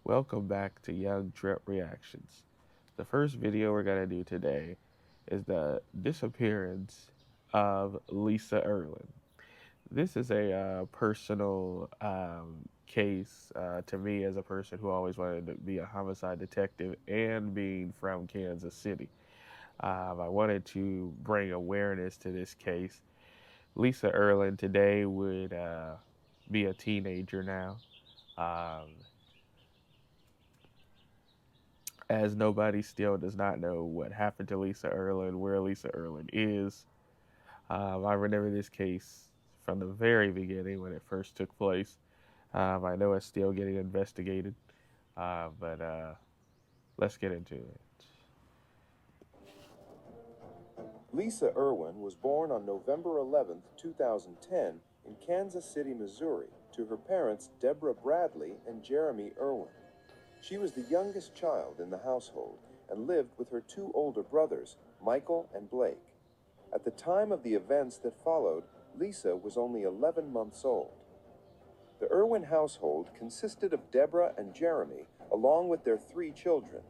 Welcome back to Young Trip Reactions. The first video we're going to do today is the disappearance of Lisa Irwin. This is a personal case to me as a person who always wanted to be a homicide detective and being from Kansas City. I wanted to bring awareness to this case. Lisa Irwin today would be a teenager now. Um, as nobody still does not know what happened to Lisa Irwin, where Lisa Irwin is. I remember this case from the very beginning when it first took place. I know it's still getting investigated, but let's get into it. Lisa Irwin was born on November 11, 2010, in Kansas City, Missouri, to her parents Deborah Bradley and Jeremy Irwin. She was the youngest child in the household and lived with her two older brothers, Michael and Blake. At the time of the events that followed, Lisa was only 11 months old. The Irwin household consisted of Deborah and Jeremy, along with their three children.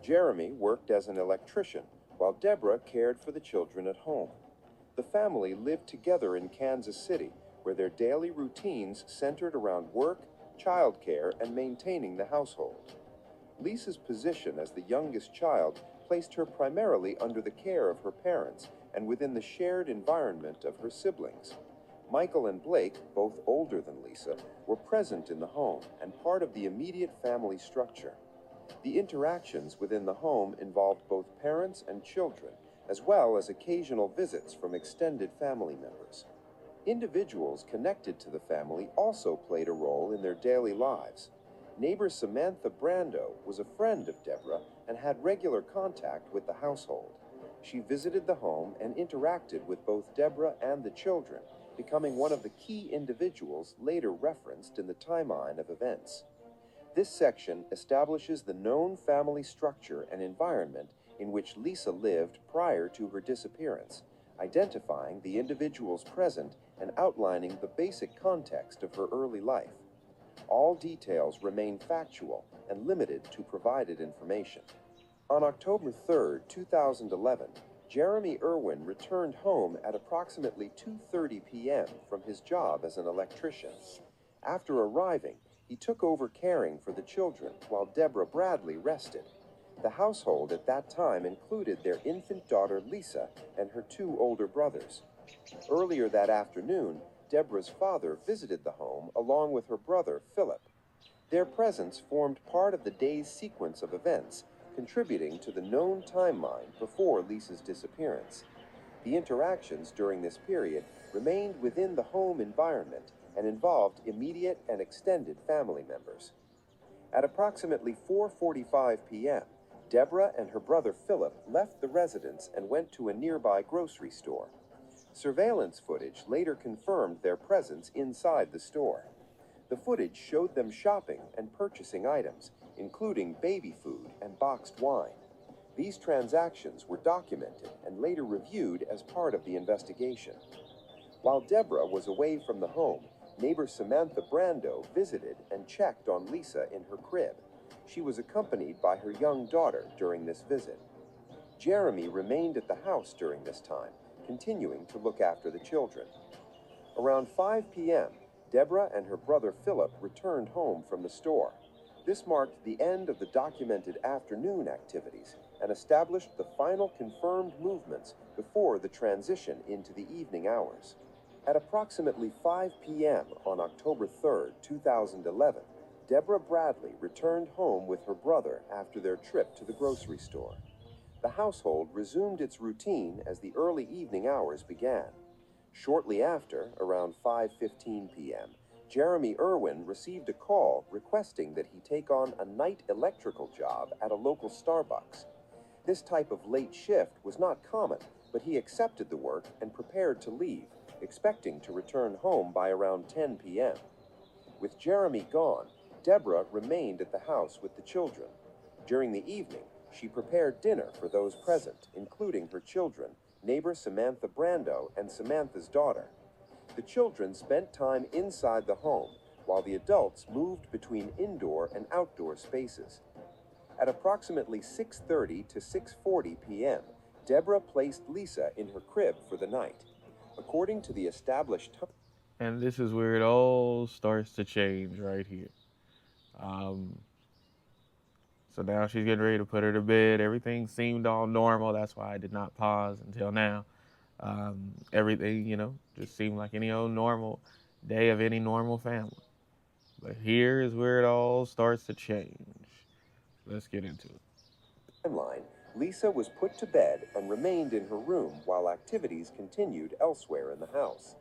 Jeremy worked as an electrician, while Deborah cared for the children at home. The family lived together in Kansas City, where their daily routines centered around work, childcare, and maintaining the household. Lisa's position as the youngest child placed her primarily under the care of her parents and within the shared environment of her siblings. Michael and Blake, both older than Lisa, were present in the home and part of the immediate family structure. The interactions within the home involved both parents and children, as well as occasional visits from extended family members. Individuals connected to the family also played a role in their daily lives. Neighbor Samantha Brando was a friend of Deborah and had regular contact with the household. She visited the home and interacted with both Deborah and the children, becoming one of the key individuals later referenced in the timeline of events. This section establishes the known family structure and environment in which Lisa lived prior to her disappearance, identifying the individuals present and outlining the basic context of her early life. All details remain factual and limited to provided information. On October 3, 2011, Jeremy Irwin returned home at approximately 2:30 p.m. from his job as an electrician. After arriving, he took over caring for the children while Deborah Bradley rested. The household at that time included their infant daughter Lisa and her two older brothers. Earlier that afternoon, Deborah's father visited the home along with her brother Philip. Their presence formed part of the day's sequence of events, contributing to the known timeline before Lisa's disappearance. The interactions during this period remained within the home environment and involved immediate and extended family members. At approximately 4:45 p.m., Deborah and her brother Philip left the residence and went to a nearby grocery store. Surveillance footage later confirmed their presence inside the store. The footage showed them shopping and purchasing items, including baby food and boxed wine. These transactions were documented and later reviewed as part of the investigation. While Deborah was away from the home, neighbor Samantha Brando visited and checked on Lisa in her crib. She was accompanied by her young daughter during this visit. Jeremy remained at the house during this time, continuing to look after the children. Around 5 p.m., Deborah and her brother Philip returned home from the store. This marked the end of the documented afternoon activities and established the final confirmed movements before the transition into the evening hours. At approximately 5 p.m. on October 3, 2011, Deborah Bradley returned home with her brother after their trip to the grocery store. The household resumed its routine as the early evening hours began. Shortly after, around 5:15 p.m., Jeremy Irwin received a call requesting that he take on a night electrical job at a local Starbucks. This type of late shift was not common, but he accepted the work and prepared to leave, expecting to return home by around 10 p.m. With Jeremy gone, Deborah remained at the house with the children. During the evening, she prepared dinner for those present, including her children, neighbor Samantha Brando and Samantha's daughter. The children spent time inside the home, while the adults moved between indoor and outdoor spaces. At approximately 6:30 to 6:40 p.m., Deborah placed Lisa in her crib for the night. According to the established time, And this is where it all starts to change right here. Um, so now she's getting ready to put her to bed. Everything seemed all normal. That's why I did not pause until now. Everything, just seemed like any old normal day of any normal family. But here is where it all starts to change. Let's get into it. timeline, Lisa was put to bed and remained in her room while activities continued elsewhere in the house.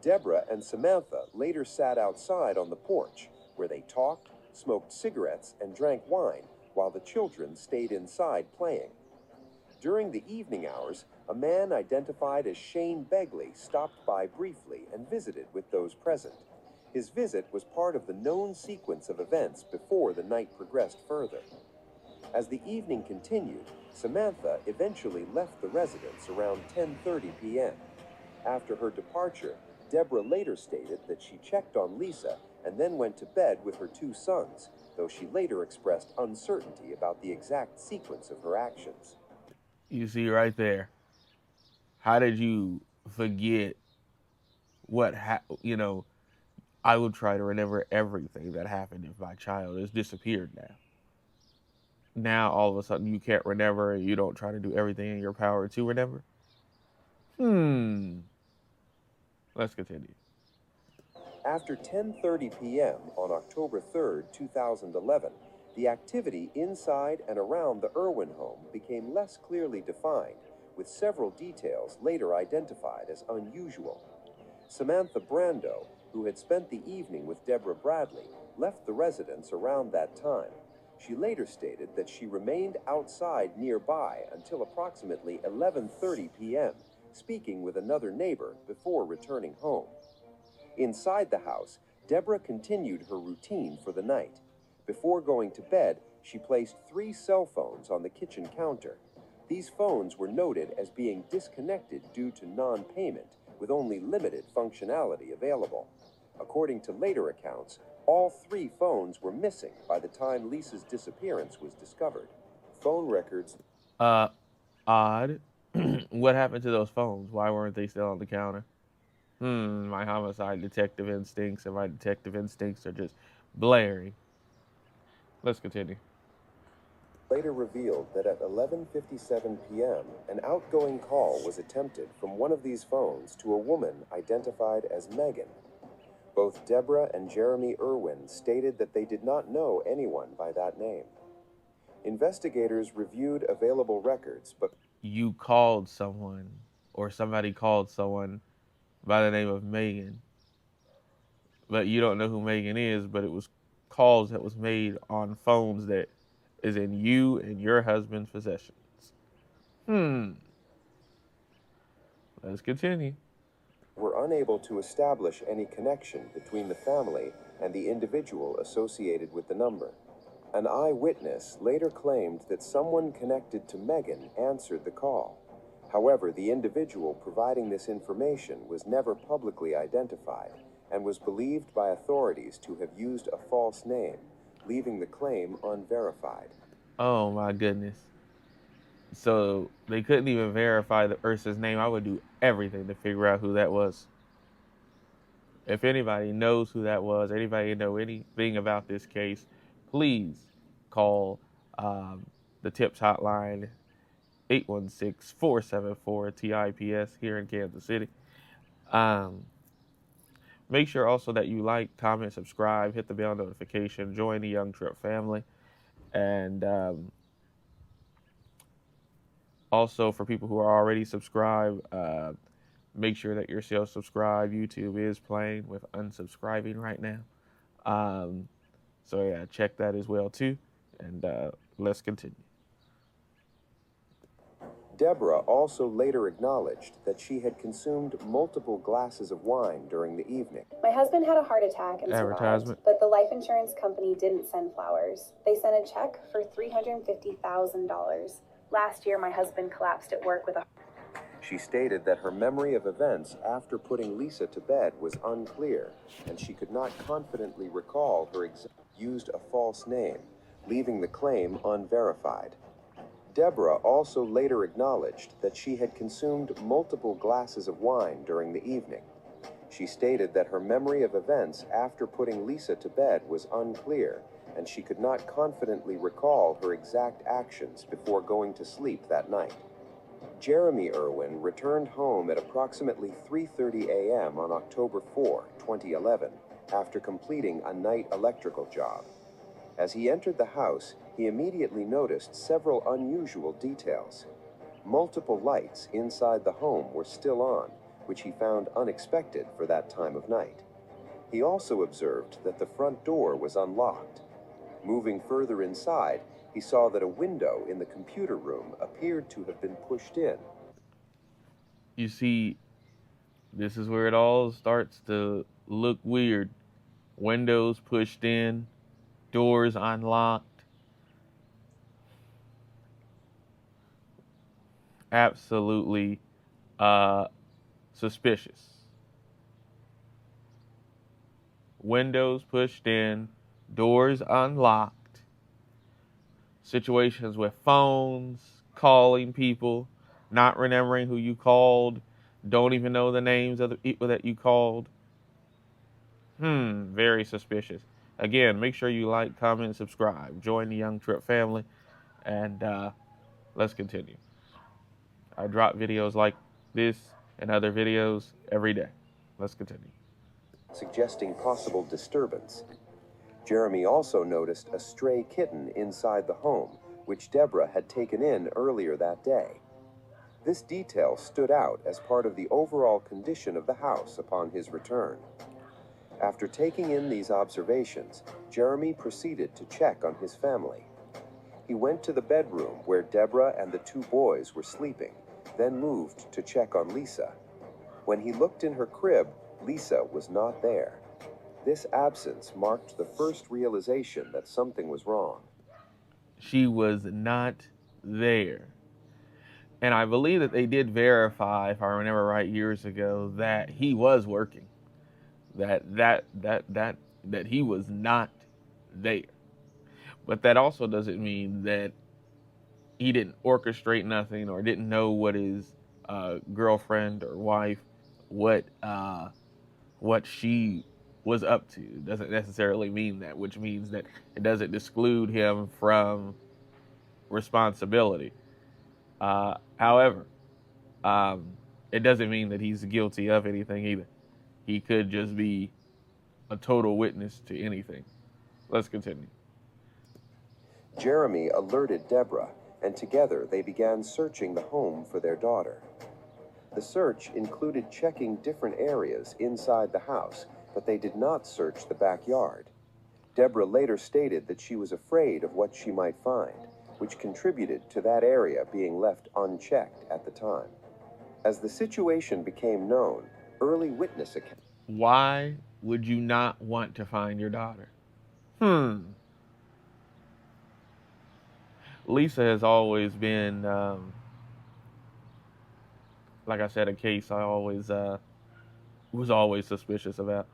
Deborah and Samantha later sat outside on the porch, where they talked, smoked cigarettes, and drank wine, while the children stayed inside playing. During the evening hours, a man identified as Shane Begley stopped by briefly and visited with those present. His visit was part of the known sequence of events before the night progressed further. As the evening continued, Samantha eventually left the residence around 10:30 p.m. After her departure, Deborah later stated that she checked on Lisa and then went to bed with her two sons, though she later expressed uncertainty about the exact sequence of her actions. You see right there. How did you forget I would try to remember everything that happened if my child has disappeared now. Now all of a sudden you can't remember and you don't try to do everything in your power to remember. Let's continue. After 10:30 p.m. on October 3, 2011, the activity inside and around the Irwin home became less clearly defined, with several details later identified as unusual. Samantha Brando, who had spent the evening with Deborah Bradley, left the residence around that time. She later stated that she remained outside nearby until approximately 11:30 p.m., speaking with another neighbor before returning home. Inside the house, Deborah continued her routine for the night. Before going to bed, she placed 3 cell phones on the kitchen counter. These phones were noted as being disconnected due to non-payment, with only limited functionality available. According to later accounts, all 3 phones were missing by the time Lisa's disappearance was discovered. Phone records. Uh, Odd. What happened to those phones? Why weren't they still on the counter? My homicide detective instincts and my detective instincts are just blaring. Let's continue. Later revealed that at 11:57 p.m., an outgoing call was attempted from one of these phones to a woman identified as Megan. Both Deborah and Jeremy Irwin stated that they did not know anyone by that name. Investigators reviewed available records, but You called someone, or somebody called someone by the name of Megan, but you don't know who Megan is, but it was calls that was made on phones that is in you and your husband's possessions. Hmm. Let's continue. were unable to establish any connection between the family and the individual associated with the number. An eyewitness later claimed that someone connected to Megan answered the call. However, the individual providing this information was never publicly identified and was believed by authorities to have used a false name, leaving the claim unverified. Oh my goodness. So they couldn't even verify the person's name. I would do everything to figure out who that was. If anybody knows who that was, anybody know anything about this case, please call the TIPS hotline 816-474-TIPS here in Kansas City. Um, Make sure also that you like, comment, subscribe, hit the bell notification, join the Young Trip family. And also for people who are already subscribed, make sure that you're still subscribed. YouTube is playing with unsubscribing right now. So yeah, check that as well too. And let's continue. Deborah also later acknowledged that she had consumed multiple glasses of wine during the evening. My husband had a heart attack and survived, Advertisement. but the life insurance company didn't send flowers. They sent a check for $350,000. Last year, my husband collapsed at work with a... She stated that her memory of events after putting Lisa to bed was unclear, and she could not confidently recall her used a false name, leaving the claim unverified. Deborah also later acknowledged that she had consumed multiple glasses of wine during the evening. She stated that her memory of events after putting Lisa to bed was unclear, and she could not confidently recall her exact actions before going to sleep that night. Jeremy Irwin returned home at approximately 3:30 a.m. on October 4, 2011, after completing a night electrical job. As he entered the house, he immediately noticed several unusual details. Multiple lights inside the home were still on, which he found unexpected for that time of night. He also observed that the front door was unlocked. Moving further inside, he saw that a window in the computer room appeared to have been pushed in. You see, this is where it all starts to look weird. Windows pushed in, doors unlocked. Absolutely suspicious. Windows pushed in, doors unlocked. Situations with phones, calling people, not remembering who you called, don't even know the names of the people that you called. Very suspicious. Again, make sure you like, comment, subscribe. Join the Young Trip family, and let's continue. I drop videos like this and other videos every day. Let's continue. Suggesting possible disturbance. Jeremy also noticed a stray kitten inside the home, which Deborah had taken in earlier that day. This detail stood out as part of the overall condition of the house upon his return. After taking in these observations, Jeremy proceeded to check on his family. He went to the bedroom where Deborah and the two boys were sleeping, then moved to check on Lisa. When he looked in her crib, Lisa was not there. This absence marked the first realization that something was wrong. She was not there. And I believe that they did verify, if I remember right, years ago, that he was working. That he was not there. But that also doesn't mean that he didn't orchestrate nothing or didn't know what his girlfriend or wife, what she was up to. Doesn't necessarily mean that, which means that it doesn't exclude him from responsibility. However, it doesn't mean that he's guilty of anything either. He could just be a total witness to anything. Let's continue. Jeremy alerted Deborah, and together they began searching the home for their daughter. The search included checking different areas inside the house, but they did not search the backyard. Deborah later stated that she was afraid of what she might find, which contributed to that area being left unchecked at the time. As the situation became known, early witness accounts. Why would you not want to find your daughter? Lisa has always been, like I said, a case I always was always suspicious about,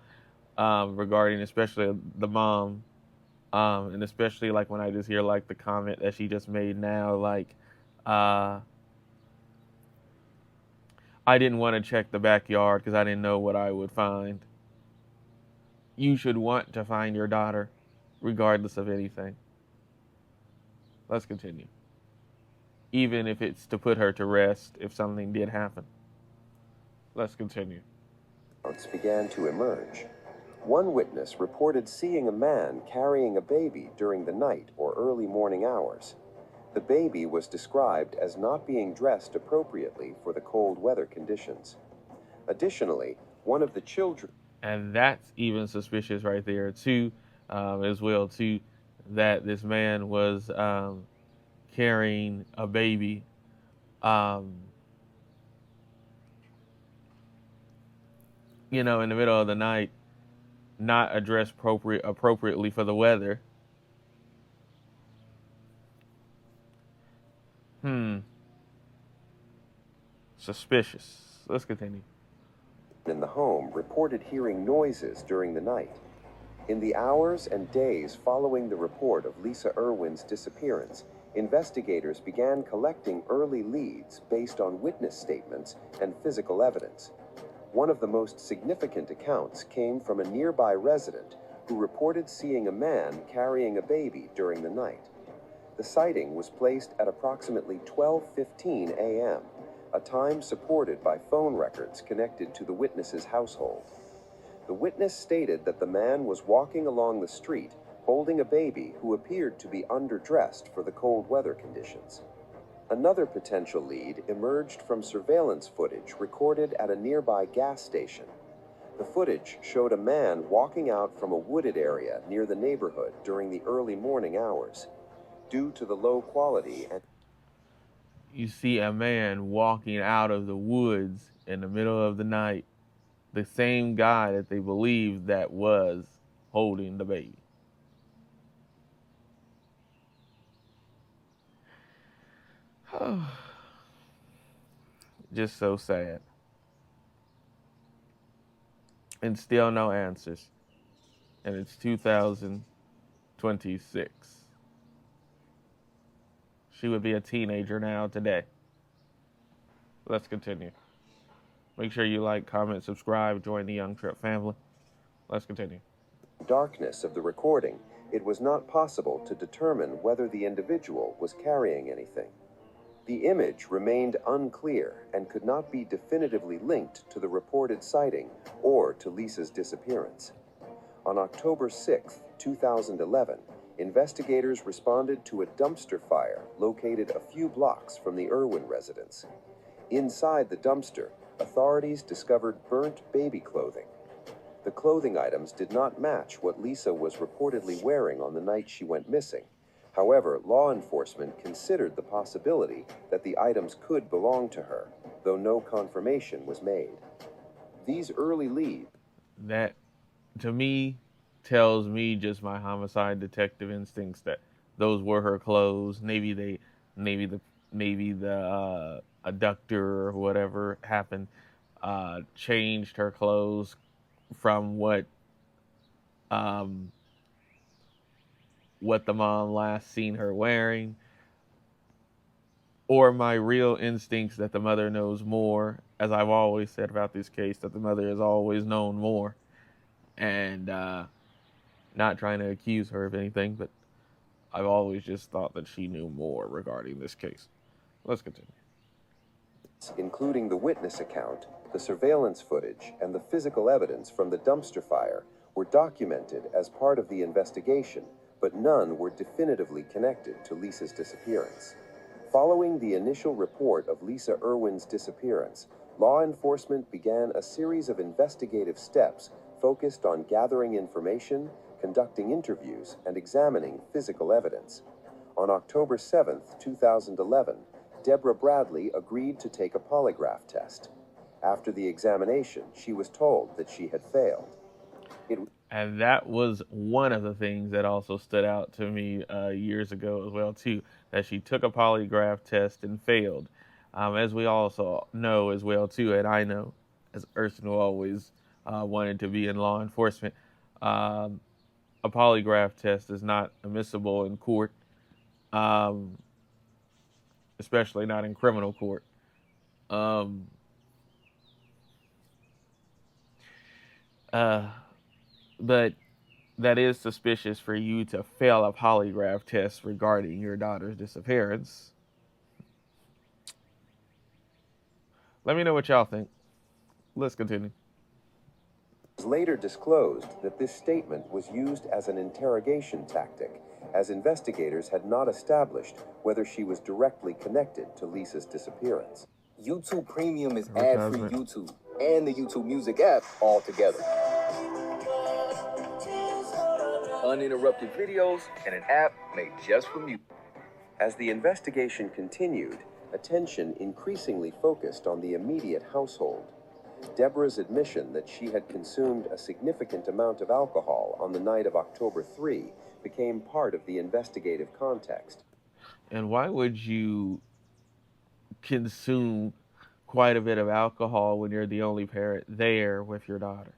regarding especially the mom, and especially like when I just hear like the comment that she just made now, like, I didn't want to check the backyard because I didn't know what I would find. You should want to find your daughter, regardless of anything. Let's continue. Even if it's to put her to rest if something did happen. Let's continue. Began to emerge. One witness reported seeing a man carrying a baby during the night or early morning hours. The baby was described as not being dressed appropriately for the cold weather conditions. Additionally, one of the children... And that's even suspicious right there, too, as well, too, that this man was carrying a baby. In the middle of the night, not addressed appropriately for the weather. suspicious. Let's continue. In the home reported hearing noises during the night. In the hours and days following the report of Lisa Irwin's disappearance, investigators began collecting early leads based on witness statements and physical evidence. One of the most significant accounts came from a nearby resident who reported seeing a man carrying a baby during the night. The sighting was placed at approximately 12:15 a.m., a time supported by phone records connected to the witness's household. The witness stated that the man was walking along the street holding a baby who appeared to be underdressed for the cold weather conditions. Another potential lead emerged from surveillance footage recorded at a nearby gas station. The footage showed a man walking out from a wooded area near the neighborhood during the early morning hours. Due to the low quality and You see a man walking out of the woods in the middle of the night. The same guy that they believed that was holding the baby. Just so sad. And still no answers. And it's 2026. She would be a teenager now today. Let's continue. Make sure you like, comment, subscribe, join the Young Trip family. Let's continue. darkness of the recording, it was not possible to determine whether the individual was carrying anything. The image remained unclear and could not be definitively linked to the reported sighting or to Lisa's disappearance. On October 6, 2011, investigators responded to a dumpster fire located a few blocks from the Irwin residence. Inside the dumpster, authorities discovered burnt baby clothing. The clothing items did not match what Lisa was reportedly wearing on the night she went missing. However, law enforcement considered the possibility that the items could belong to her, though no confirmation was made. These early leads. That, to me, tells me just my homicide detective instincts that those were her clothes. Maybe the abductor or whatever happened changed her clothes from what the mom last seen her wearing, or my real instincts that the mother knows more. As I've always said about this case, that the mother has always known more, and not trying to accuse her of anything, but I've always just thought that she knew more regarding this case. Let's continue. Including the witness account, the surveillance footage, and the physical evidence from the dumpster fire, were documented as part of the investigation, but none were definitively connected to Lisa's disappearance. Following the initial report of Lisa Irwin's disappearance, law enforcement began a series of investigative steps focused on gathering information, conducting interviews, and examining physical evidence. On October 7, 2011, Deborah Bradley agreed to take a polygraph test. After the examination, she was told that she had failed. And that was one of the things that also stood out to me years ago as well, too, that she took a polygraph test and failed. As we also know as well, too, and I know, as Erson who always wanted to be in law enforcement, a polygraph test is not admissible in court, especially not in criminal court. But that is suspicious for you to fail a polygraph test regarding your daughter's disappearance. Let me know what y'all think. Let's continue. It was later disclosed that this statement was used as an interrogation tactic, as investigators had not established whether she was directly connected to Lisa's disappearance. YouTube Premium is ad-free YouTube and the YouTube Music app all together. Uninterrupted videos and an app made just for you. As the investigation continued, attention increasingly focused on the immediate household. Deborah's admission that she had consumed a significant amount of alcohol on the night of October 3 became part of the investigative context. And why would you consume quite a bit of alcohol when you're the only parent there with your daughter.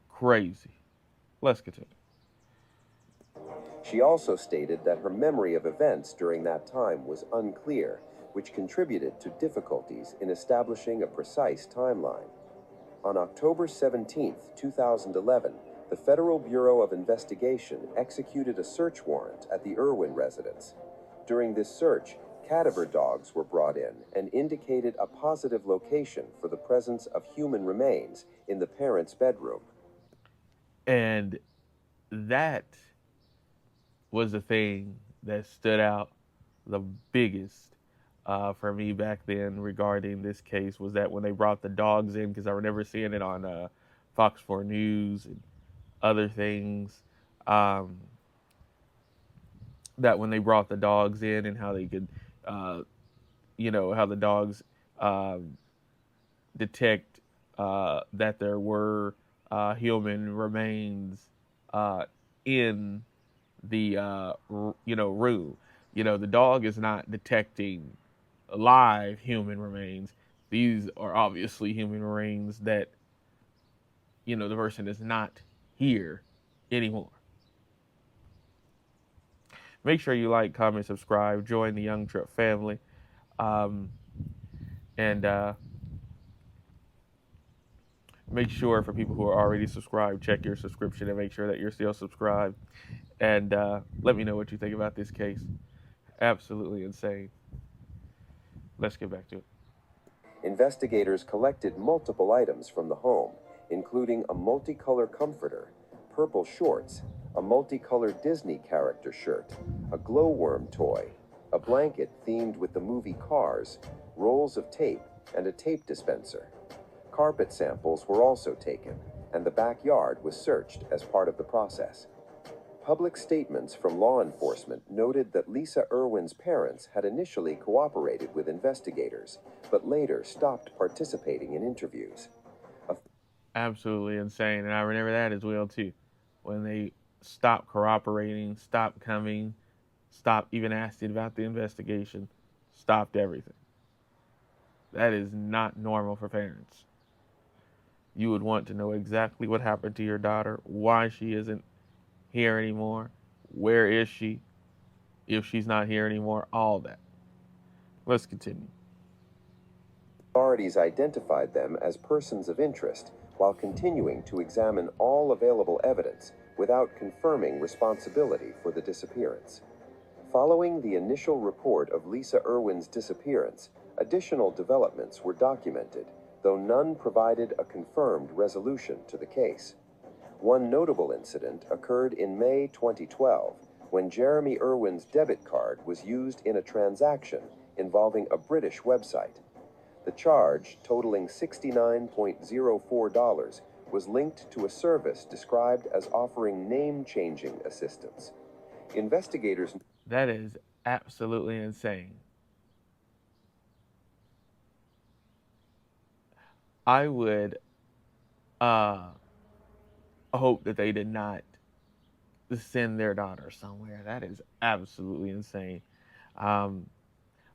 Crazy. Let's continue. She also stated that her memory of events during that time was unclear, which contributed to difficulties in establishing a precise timeline. On October 17, 2011, the Federal Bureau of Investigation executed a search warrant at the Irwin residence. During this search, cadaver dogs were brought in and indicated a positive location for the presence of human remains in the parents' bedroom. And that was the thing that stood out the biggest for me back then regarding this case, was that when they brought the dogs in, because I remember seeing it on Fox 4 News and other things, um, that when they brought the dogs in and how they could, uh, how the dogs um, detect that there were human remains in the room. The dog is not detecting live human remains. These are obviously human remains that the person is not here anymore. Make sure you like, comment, subscribe, join the Young Trip family, um, and make sure, for people who are already subscribed, check your subscription and make sure that you're still subscribed. And let me know what you think about this case. Absolutely insane. Let's get back to it. Investigators collected multiple items from the home, including a multicolor comforter, purple shorts, a multicolored Disney character shirt, a glowworm toy, a blanket themed with the movie Cars, rolls of tape, and a tape dispenser. Carpet samples were also taken, and the backyard was searched as part of the process. Public statements from law enforcement noted that Lisa Irwin's parents had initially cooperated with investigators, but later stopped participating in interviews. Absolutely insane. And I remember that as well, too. When they stopped cooperating, stopped coming, stopped even asking about the investigation, stopped everything. That is not normal for parents. You would want to know exactly what happened to your daughter, why she isn't here anymore, where is she, if she's not here anymore, all that. Let's continue. Authorities identified them as persons of interest while continuing to examine all available evidence without confirming responsibility for the disappearance. Following the initial report of Lisa Irwin's disappearance, additional developments were documented, though none provided a confirmed resolution to the case. One notable incident occurred in May 2012, when Jeremy Irwin's debit card was used in a transaction involving a British website. The charge, totaling $69.04, was linked to a service described as offering name-changing assistance. Investigators... That is absolutely insane. I would hope that they did not send their daughter somewhere. That is absolutely insane. Um,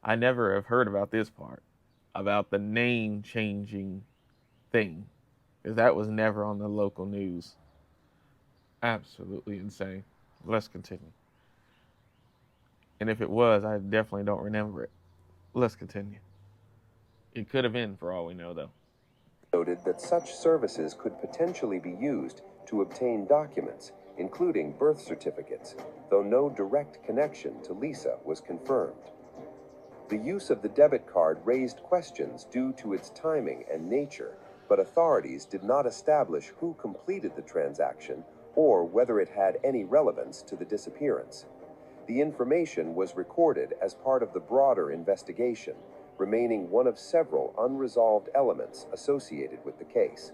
I never have heard about this part, about the name changing thing, because that was never on the local news. Absolutely insane. Let's continue. And if it was, I definitely don't remember it. Let's continue. It could have been, for all we know, though. Noted that such services could potentially be used to obtain documents, including birth certificates, though no direct connection to Lisa was confirmed. The use of the debit card raised questions due to its timing and nature, but authorities did not establish who completed the transaction or whether it had any relevance to the disappearance. The information was recorded as part of the broader investigation, remaining one of several unresolved elements associated with the case.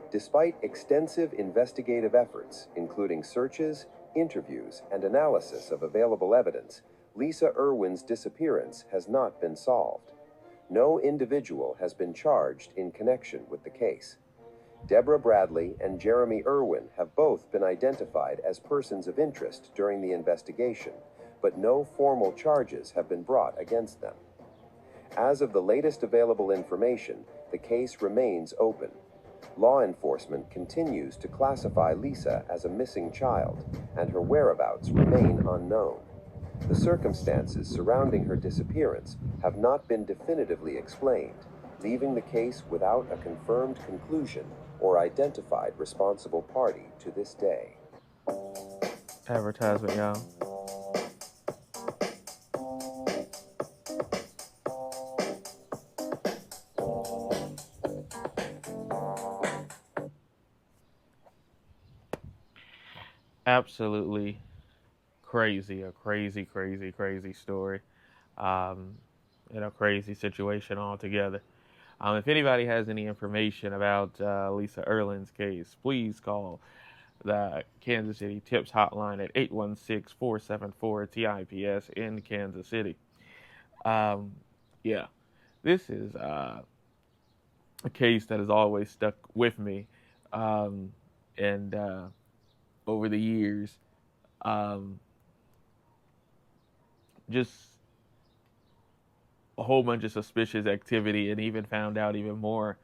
Despite extensive investigative efforts, including searches, interviews, and analysis of available evidence, Lisa Irwin's disappearance has not been solved. No individual has been charged in connection with the case. Deborah Bradley and Jeremy Irwin have both been identified as persons of interest during the investigation, but no formal charges have been brought against them. As of the latest available information, the case remains open. Law enforcement continues to classify Lisa as a missing child, and her whereabouts remain unknown. The circumstances surrounding her disappearance have not been definitively explained, leaving the case without a confirmed conclusion or identified responsible party to this day. Advertisement, y'all. Absolutely crazy, a crazy story, um, and a crazy situation altogether. If anybody has any information about Lisa Irwin's case, please call the Kansas City Tips Hotline at 816-474-TIPS in Kansas City. Yeah, this is a case that has always stuck with me, and over the years, um, just a whole bunch of suspicious activity, and even found out even more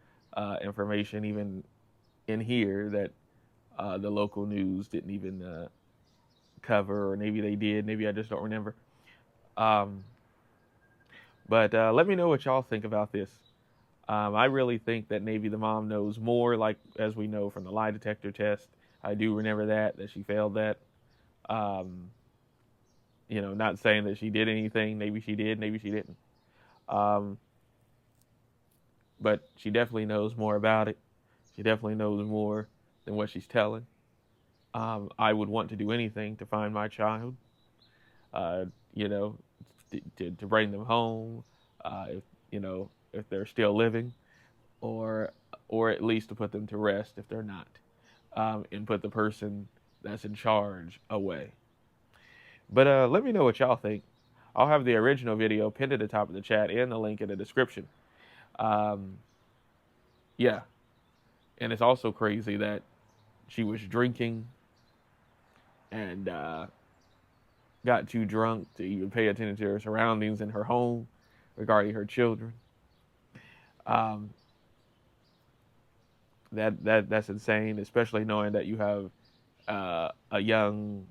information, even in here, that the local news didn't even cover, or maybe they did, maybe I just don't remember. Um, but let me know what y'all think about this. I really think that maybe the mom knows more, like as we know from the lie detector test. I do remember that she failed that. Um, not saying that she did anything. Maybe she did, maybe she didn't. Um, but she definitely knows more about it. She definitely knows more than what she's telling. I would want to do anything to find my child, uh, you know, to bring them home, if they're still living, or at least to put them to rest if they're not, and put the person that's in charge away. But let me know what y'all think. I'll have the original video pinned at the top of the chat and the link in the description. Um, yeah, and it's also crazy that she was drinking and got too drunk to even pay attention to her surroundings in her home regarding her children. Um, that's insane, especially knowing that you have a young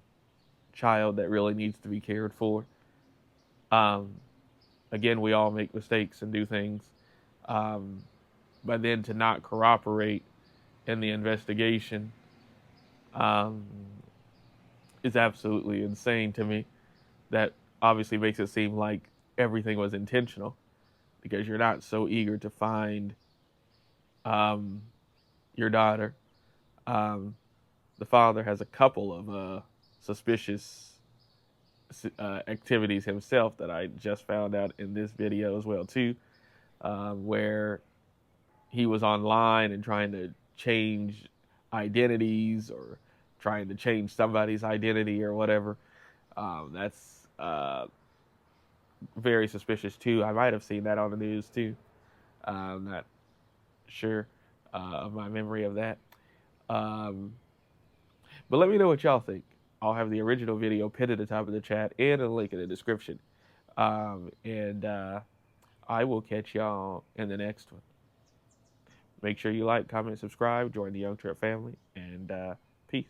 child that really needs to be cared for. Um, Again, we all make mistakes and do things, um, but then to not cooperate in the investigation um, is absolutely insane to me. That obviously makes it seem like everything was intentional, because you're not so eager to find um, your daughter. Um, the father has a couple of suspicious activities himself that I just found out in this video as well too, where he was online and trying to change identities, or trying to change somebody's identity or whatever. That's very suspicious too. I might have seen that on the news too. I'm not sure of my memory of that. Um, but let me know what y'all think. I'll have the original video pinned at the top of the chat and a link in the description. And I will catch y'all in the next one. Make sure you like, comment, subscribe, join the Young Trip family, and peace.